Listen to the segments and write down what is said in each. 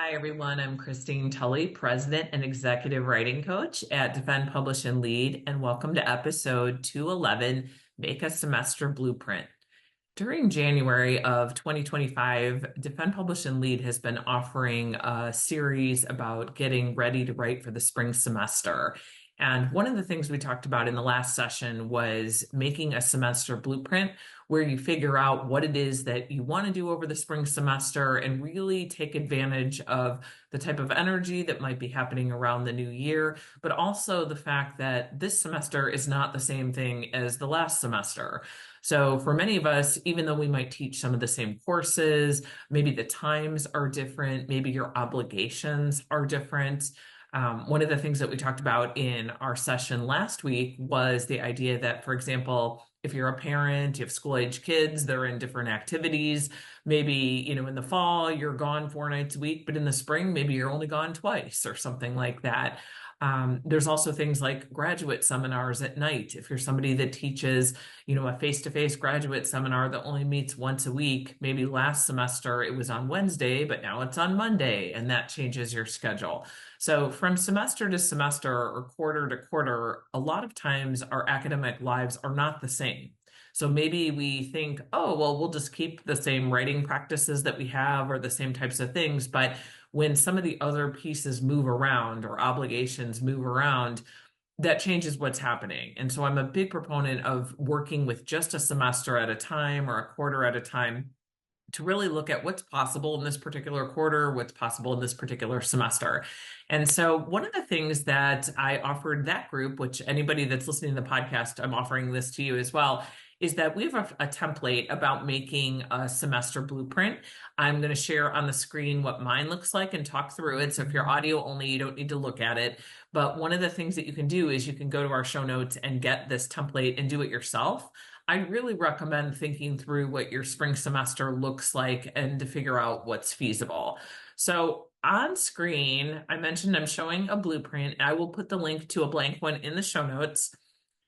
Hi, everyone. I'm Christine Tulley, President and Executive Writing Coach at Defend, Publish, and Lead, and welcome to episode 211, Make a Semester Blueprint. During January of 2025, Defend, Publish, and Lead has been offering a series about getting ready to write for the spring semester. And one of the things we talked about in the last session was making a semester blueprint where you figure out what it is that you want to do over the spring semester and really take advantage of the type of energy that might be happening around the new year, but also the fact that this semester is not the same thing as the last semester. So for many of us, even though we might teach some of the same courses, maybe the times are different, maybe your obligations are different. One of the things that we talked about in our session last week was the idea that, for example, if you're a parent, you have school-age kids, they're in different activities. Maybe, in the fall, you're gone 4 nights a week, but in the spring, maybe you're only gone twice or something like that. There's also things like graduate seminars at night. If you're somebody that teaches, a face-to-face graduate seminar that only meets once a week, maybe last semester it was on Wednesday, but now it's on Monday, and that changes your schedule. So from semester to semester or quarter to quarter, a lot of times our academic lives are not the same. So maybe we think, oh, well, we'll just keep the same writing practices that we have or the same types of things. But when some of the other pieces move around or obligations move around, that changes what's happening. And so I'm a big proponent of working with just a semester at a time or a quarter at a time to really look at what's possible in this particular quarter, what's possible in this particular semester. And so one of the things that I offered that group, which anybody that's listening to the podcast, I'm offering this to you as well, is that we have a template about making a semester blueprint. I'm going to share on the screen what mine looks like and talk through it. So if you're audio only, you don't need to look at it. But one of the things that you can do is you can go to our show notes and get this template and do it yourself. I really recommend thinking through what your spring semester looks like and to figure out what's feasible. So on screen, I mentioned I'm showing a blueprint. I will put the link to a blank one in the show notes.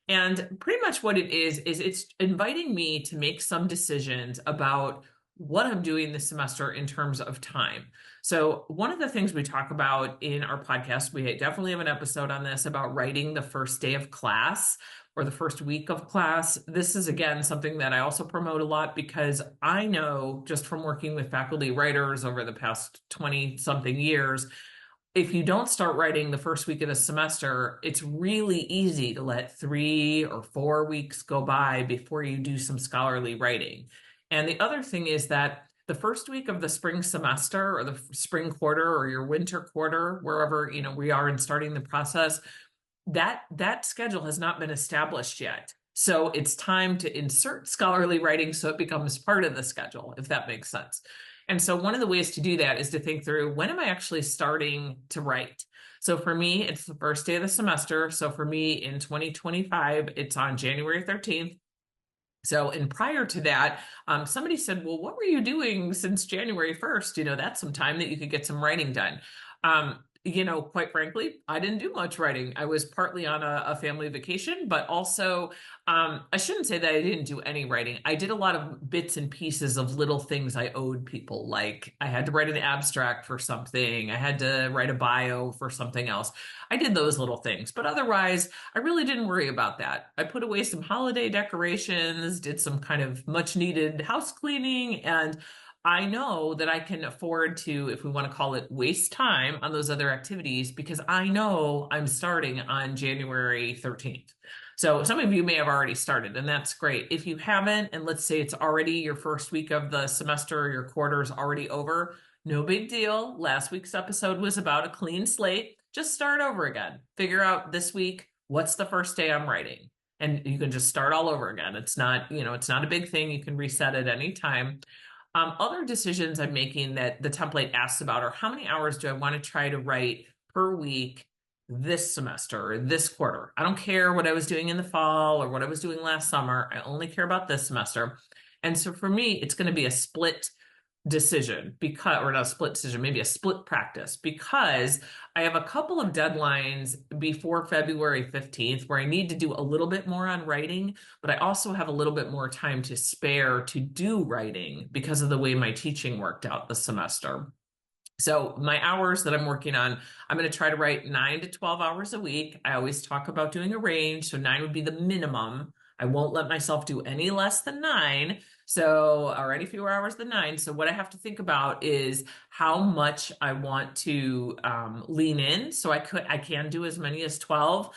And pretty much what it is it's inviting me to make some decisions about what I'm doing this semester in terms of time. So one of the things we talk about in our podcast, we definitely have an episode on this about writing the first day of class or the first week of class. This is, again, something that I also promote a lot because I know just from working with faculty writers over the past 20 something years, if you don't start writing the first week of the semester, it's really easy to let 3 or 4 weeks go by before you do some scholarly writing. And the other thing is that the first week of the spring semester or the spring quarter or your winter quarter, wherever we are in starting the process, that schedule has not been established yet. So it's time to insert scholarly writing so it becomes part of the schedule, if that makes sense. And so one of the ways to do that is to think through, when am I actually starting to write? So for me, it's the first day of the semester. So for me in 2025, it's on January 13th. So, and prior to that, somebody said, well, what were you doing since January 1st? That's some time that you could get some writing done. Quite frankly, I didn't do much writing. I was partly on a family vacation, but also I shouldn't say that I didn't do any writing. I did a lot of bits and pieces of little things I owed people. Like I had to write an abstract for something. I had to write a bio for something else. I did those little things, but otherwise I really didn't worry about that. I put away some holiday decorations, did some kind of much needed house cleaning, and I know that I can afford to, if we want to call it, waste time on those other activities because I know I'm starting on January 13th. So some of you may have already started, and that's great. If you haven't, and let's say it's already your first week of the semester, your quarter's already over, no big deal. Last week's episode was about a clean slate. Just start over again. Figure out this week, what's the first day I'm writing? And you can just start all over again. It's not a big thing. You can reset at any time. Other decisions I'm making that the template asks about are how many hours do I want to try to write per week this semester or this quarter? I don't care what I was doing in the fall or what I was doing last summer. I only care about this semester. And so for me, it's going to be a split decision or not a split decision, maybe a split practice, because I have a couple of deadlines before February 15th where I need to do a little bit more on writing, but I also have a little bit more time to spare to do writing because of the way my teaching worked out this semester. So my hours that I'm working on, I'm going to try to write 9 to 12 hours a week. I always talk about doing a range. So 9 would be the minimum. I won't let myself do any less than 9. So, or any fewer hours than 9. So what I have to think about is how much I want to lean in. So I can do as many as 12.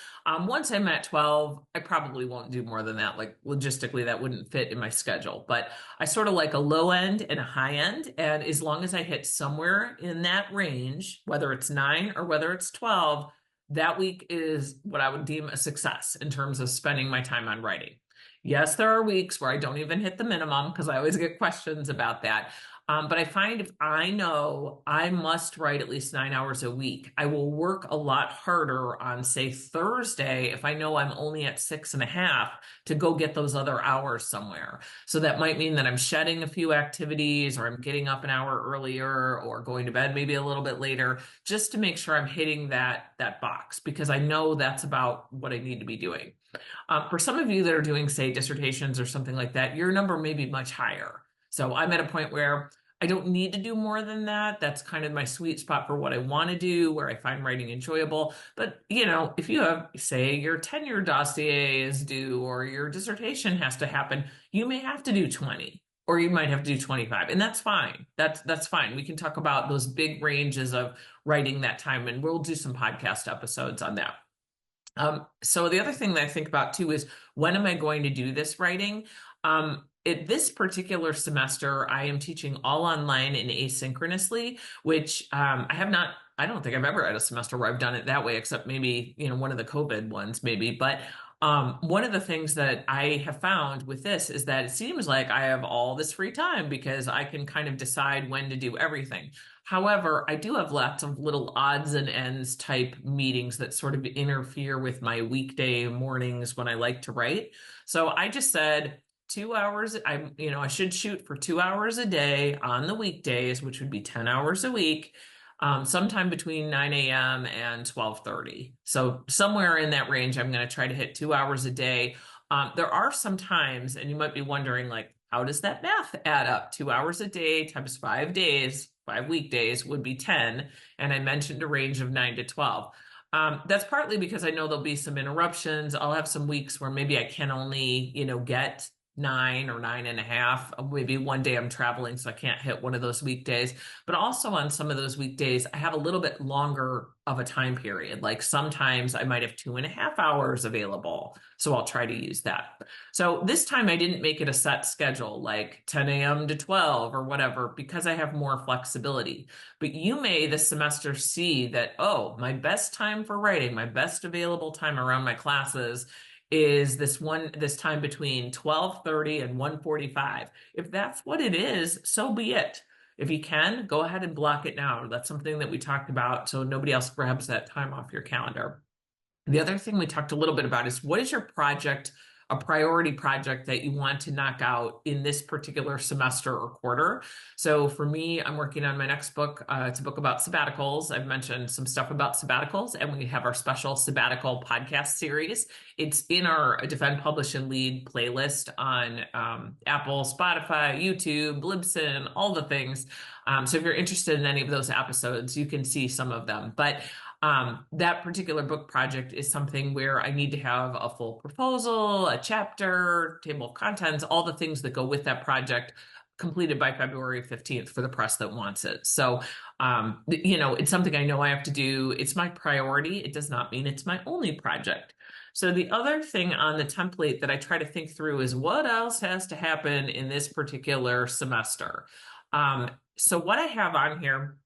Once I'm at 12, I probably won't do more than that. Like logistically, that wouldn't fit in my schedule. But I sort of like a low end and a high end. And as long as I hit somewhere in that range, whether it's 9 or whether it's 12, that week is what I would deem a success in terms of spending my time on writing. Yes, there are weeks where I don't even hit the minimum because I always get questions about that. But I find if I know I must write at least 9 hours a week, I will work a lot harder on, say, Thursday if I know I'm only at 6.5 to go get those other hours somewhere. So that might mean that I'm shedding a few activities or I'm getting up an hour earlier or going to bed maybe a little bit later just to make sure I'm hitting that box because I know that's about what I need to be doing. For some of you that are doing, say, dissertations or something like that, your number may be much higher. So I'm at a point where I don't need to do more than that. That's kind of my sweet spot for what I want to do, where I find writing enjoyable. But, if you have, say, your tenure dossier is due or your dissertation has to happen, you may have to do 20 or you might have to do 25, and that's fine. That's fine. We can talk about those big ranges of writing that time, and we'll do some podcast episodes on that. So the other thing that I think about too is when am I going to do this writing? This particular semester, I am teaching all online and asynchronously, which I don't think I've ever had a semester where I've done it that way, except maybe, one of the COVID ones, maybe. But one of the things that I have found with this is that it seems like I have all this free time because I can kind of decide when to do everything. However, I do have lots of little odds and ends type meetings that sort of interfere with my weekday mornings when I like to write. So I just said 2 hours. I should shoot for 2 hours a day on the weekdays, which would be 10 hours a week, sometime between 9 a.m. and 12:30. So somewhere in that range, I'm going to try to hit 2 hours a day. There are some times, and you might be wondering, like, how does that math add up? 2 hours a day times 5 days, 5 weekdays would be 10. And I mentioned a range of 9 to 12. That's partly because I know there'll be some interruptions. I'll have some weeks where maybe I can only, get 9 or 9.5. Maybe one day I'm traveling, so I can't hit one of those weekdays. But also on some of those weekdays, I have a little bit longer of a time period. Like sometimes I might have 2.5 hours available. So I'll try to use that. So this time I didn't make it a set schedule, like 10 a.m. to 12 or whatever, because I have more flexibility. But you may this semester see that, oh, my best time for writing, my best available time around my classes is this time between 12:30 and 1:45. If that's what it is, so be it. If you can, go ahead and block it now. That's something that we talked about, so nobody else grabs that time off your calendar. The other thing we talked a little bit about is what is your project, a priority project that you want to knock out in this particular semester or quarter? So for me, I'm working on my next book. It's a book about sabbaticals. I've mentioned some stuff about sabbaticals, and we have our special sabbatical podcast series. It's in our Defend, Publish, and Lead playlist on Apple, Spotify, YouTube, Libsyn, all the things. So if you're interested in any of those episodes, you can see some of them. But that particular book project is something where I need to have a full proposal, a chapter, table of contents, all the things that go with that project completed by February 15th for the press that wants it. So, it's something I know I have to do. It's my priority. It does not mean it's my only project. So the other thing on the template that I try to think through is what else has to happen in this particular semester. So what I have on here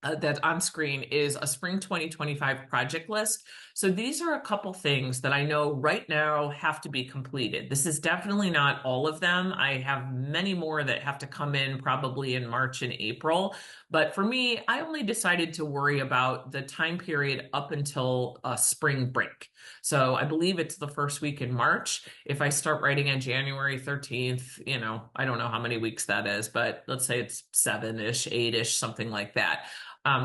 that on screen is a spring 2025 project list. So these are a couple things that I know right now have to be completed. This is definitely not all of them. I have many more that have to come in probably in March and April. But for me, I only decided to worry about the time period up until spring break. So I believe it's the first week in March. If I start writing on January 13th, I don't know how many weeks that is, but let's say it's 7-ish, 8-ish, something like that.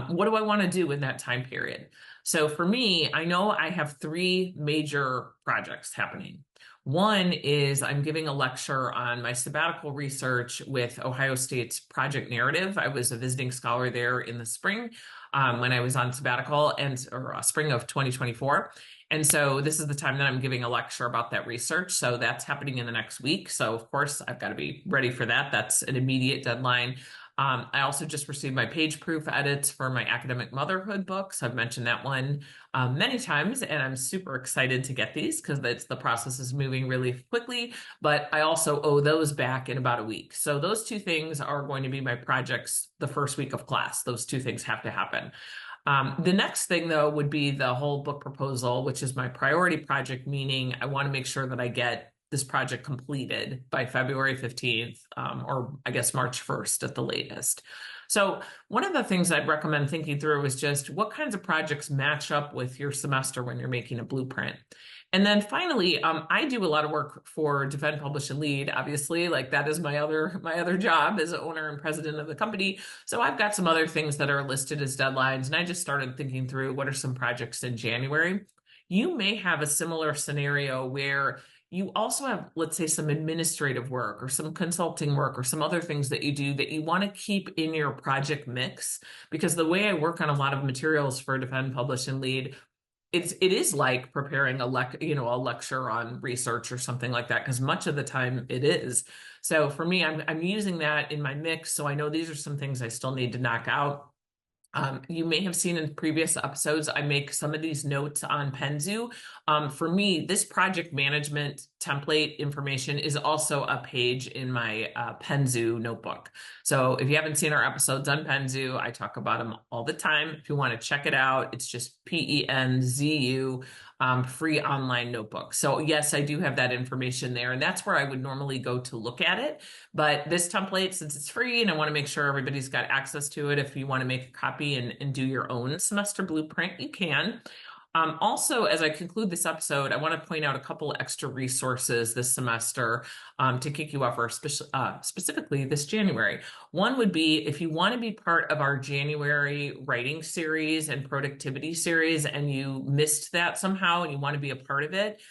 What do I want to do in that time period? So for me, I know I have 3 major projects happening. One is I'm giving a lecture on my sabbatical research with Ohio State's Project Narrative. I was a visiting scholar there in the spring when I was on sabbatical or spring of 2024. And so this is the time that I'm giving a lecture about that research. So that's happening in the next week. So of course, I've got to be ready for that. That's an immediate deadline. I also just received my page proof edits for my academic motherhood books. I've mentioned that one many times, and I'm super excited to get these because the process is moving really quickly, but I also owe those back in about a week. So those two things are going to be my projects the first week of class. Those two things have to happen. The next thing, though, would be the whole book proposal, which is my priority project, meaning I want to make sure that I get this project completed by February 15th, or I guess March 1st at the latest. So one of the things I'd recommend thinking through is just what kinds of projects match up with your semester when you're making a blueprint. And then finally, I do a lot of work for Defend, Publish, and Lead. Obviously, like that is my other job as owner and president of the company. So I've got some other things that are listed as deadlines, and I just started thinking through what are some projects in January. You may have a similar scenario where you also have, let's say, some administrative work or some consulting work or some other things that you do that you want to keep in your project mix. Because the way I work on a lot of materials for Defend, Publish, and Lead, it is like preparing a lecture on research or something like that, because much of the time it is. So for me, I'm using that in my mix. So I know these are some things I still need to knock out. You may have seen in previous episodes, I make some of these notes on Penzu. For me, this project management template information is also a page in my Penzu notebook. So if you haven't seen our episodes on Penzu, I talk about them all the time. If you want to check it out, it's just PENZU. Free online notebook. So yes, I do have that information there, and that's where I would normally go to look at it. But this template, since it's free and I want to make sure everybody's got access to it, if you want to make a copy and do your own semester blueprint, you can. Also, as I conclude this episode, I want to point out a couple extra resources this semester to kick you off, or specifically this January. One would be if you want to be part of our January writing series and productivity series and you missed that somehow and you want to be a part of it,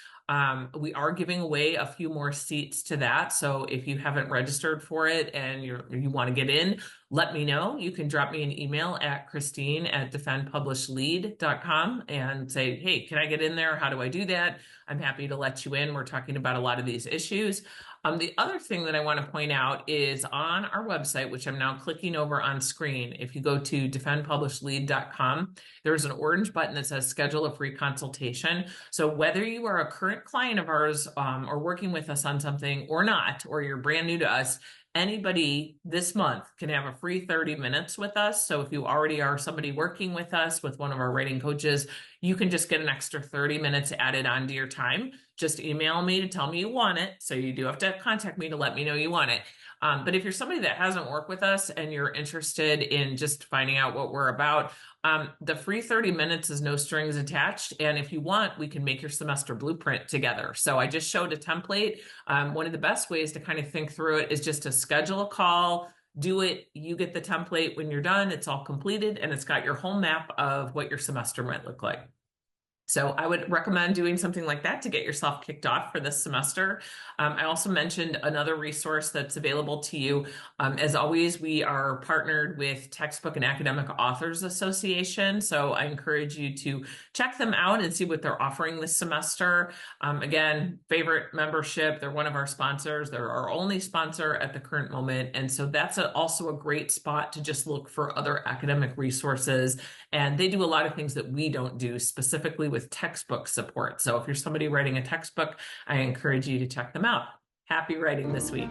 we are giving away a few more seats to that. So if you haven't registered for it and you want to get in, let me know. You can drop me an email at Christine@defendpublishlead.com and say, hey, can I get in there? How do I do that? I'm happy to let you in. We're talking about a lot of these issues. The other thing that I want to point out is on our website, which I'm now clicking over on screen. If you go to defendpublishlead.com, there's an orange button that says schedule a free consultation. So whether you are a current client of ours or working with us on something or not, or you're brand new to us, anybody this month can have a free 30 minutes with us. So if you already are somebody working with us, with one of our writing coaches, you can just get an extra 30 minutes added onto your time. Just email me to tell me you want it. So you do have to contact me to let me know you want it. But if you're somebody that hasn't worked with us and you're interested in just finding out what we're about, the free 30 minutes is no strings attached. And if you want, we can make your semester blueprint together. So I just showed a template. One of the best ways to kind of think through it is just to schedule a call, do it. You get the template when you're done. It's all completed and it's got your whole map of what your semester might look like. So I would recommend doing something like that to get yourself kicked off for this semester. I also mentioned another resource that's available to you. As always, we are partnered with Textbook and Academic Authors Association. So I encourage you to check them out and see what they're offering this semester. Again, favorite membership. They're one of our sponsors. They're our only sponsor at the current moment. And so that's also a great spot to just look for other academic resources. And they do a lot of things that we don't do, specifically with textbook support. So if you're somebody writing a textbook, I encourage you to check them out. Happy writing this week.